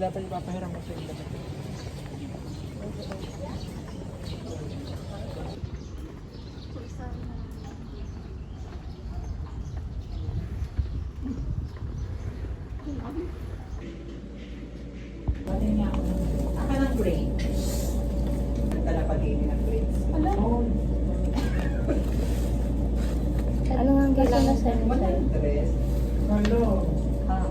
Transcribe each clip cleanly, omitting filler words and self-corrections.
Dapat ipapahiram ko sa inyo. Aka ng grades. Talapagin ng grades. Ano nga ang gila na sa'yo? Wala interest. Hello. Ah.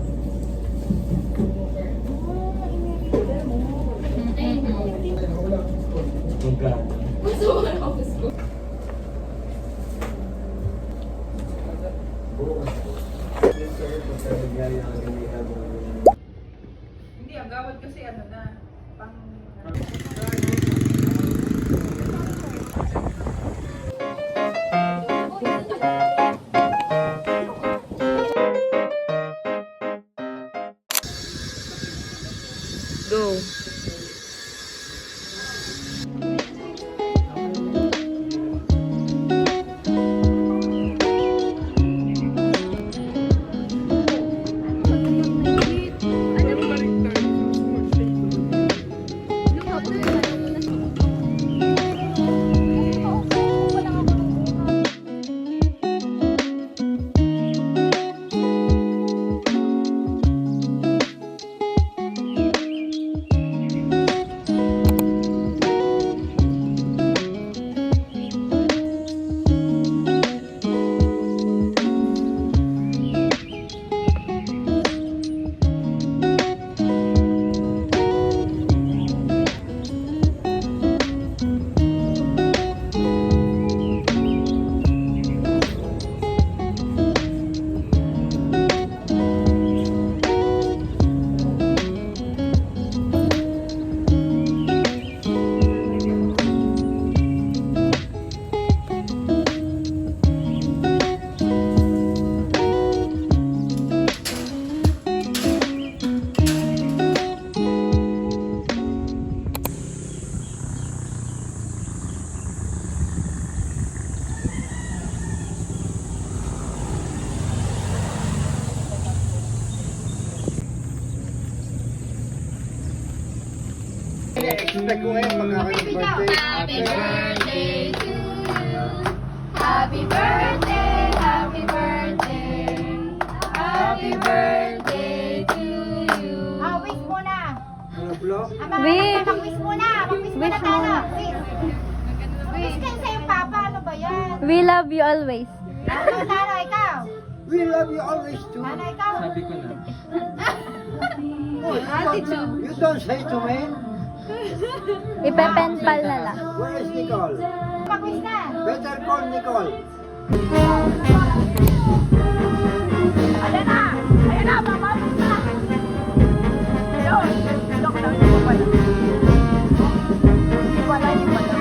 Hindi, ang gawad kasi ano na, pang... Go. Expect ko ngayon magkakaroon Happy birthday to you. Happy birthday, happy birthday. Happy birthday to you. wish muna! Wish. Mag-wish muna! Mag-wish muna Wish tayo! muna. Wish! Wish kayo sa'yo, Papa! Ano ba yan? We love you always. Ano, Tano, ikaw? We love you always too. Tano, ikaw? Sabi ko na. You don't say to me. Ipepenpal na lang. Where is Nicole? Mag-wish na! Better call Nicole. Ayan na! Ayan na! Mamabos na! Ayun! Lock lang yung pala. Hindi pala, hindi pala.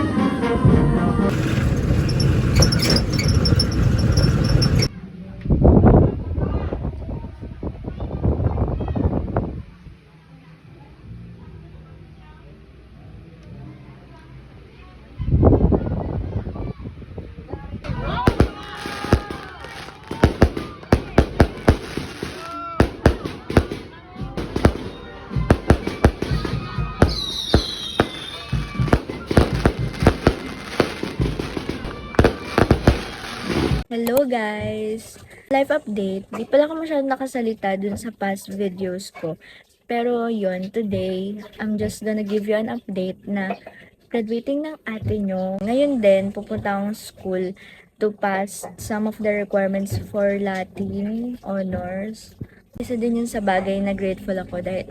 Hello guys! Life update. Di pala ako masyadong nakasalita dun sa past videos ko. Pero yun, today, I'm just gonna give you an update na graduating ng ate nyo. Ngayon din, pupunta akong school to pass some of the requirements for Latin honors. Isa din yun sa bagay na grateful ako dahil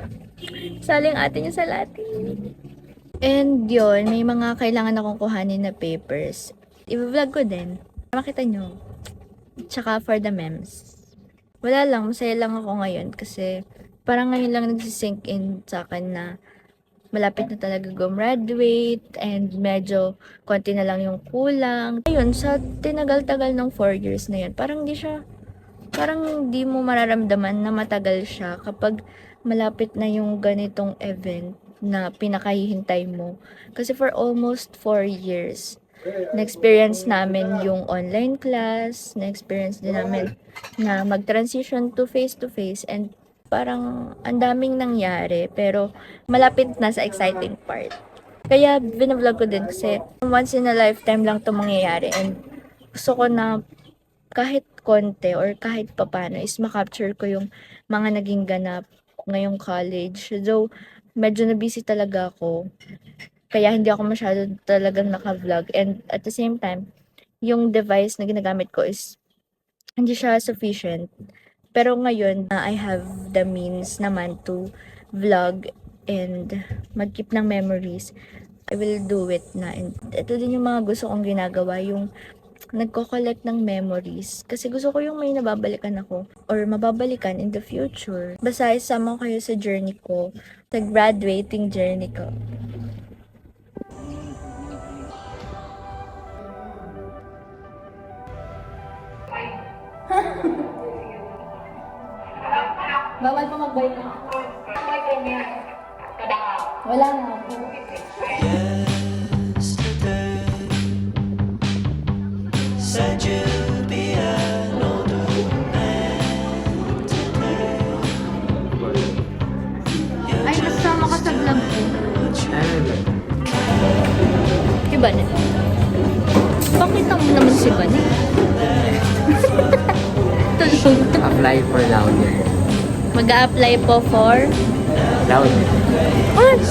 saling ate nyo sa Latin. And yun, may mga kailangan akong kuhanin na papers. I-vlog ko din. Makita nyo. Tsaka for the memes. Wala lang, masaya lang ako ngayon kasi parang ngayon lang nagsisink in sa akin na malapit na talaga gumraduate and medyo konti na lang yung kulang. Ayun, sa tinagal-tagal ng 4 years na yun, parang di mo mararamdaman na matagal siya kapag malapit na yung ganitong event na pinakahihintay mo. Kasi for almost 4 years, Na-experience namin yung online class, na-experience din namin na mag-transition to face-to-face, and parang ang daming nangyari, pero malapit na sa exciting part. Kaya binavlog ko din kasi once in a lifetime lang to mangyayari, and gusto ko na kahit konti or kahit papano is makapture ko yung mga naging ganap ngayong college. Though, medyo na busy talaga ako. Kaya hindi ako masyado talagang naka-vlog. And at the same time, yung device na ginagamit ko is hindi siya sufficient. Pero ngayon, I have the means naman to vlog and mag-keep ng memories. I will do it na. And ito din yung mga gusto kong ginagawa, yung nagko-collect ng memories. Kasi gusto ko yung may nababalikan ako or mababalikan in the future. Basta isama ko kayo sa journey ko, sa graduating journey ko. Bawal pa mag-bike na. Wala na ako. Said you'd be an older man today. Ay, nasama ka sa vlog ko. Si Banet. Pakita mo naman si Banet. Tulog. Apply for louder. Mag-a-apply po for... Louder. What?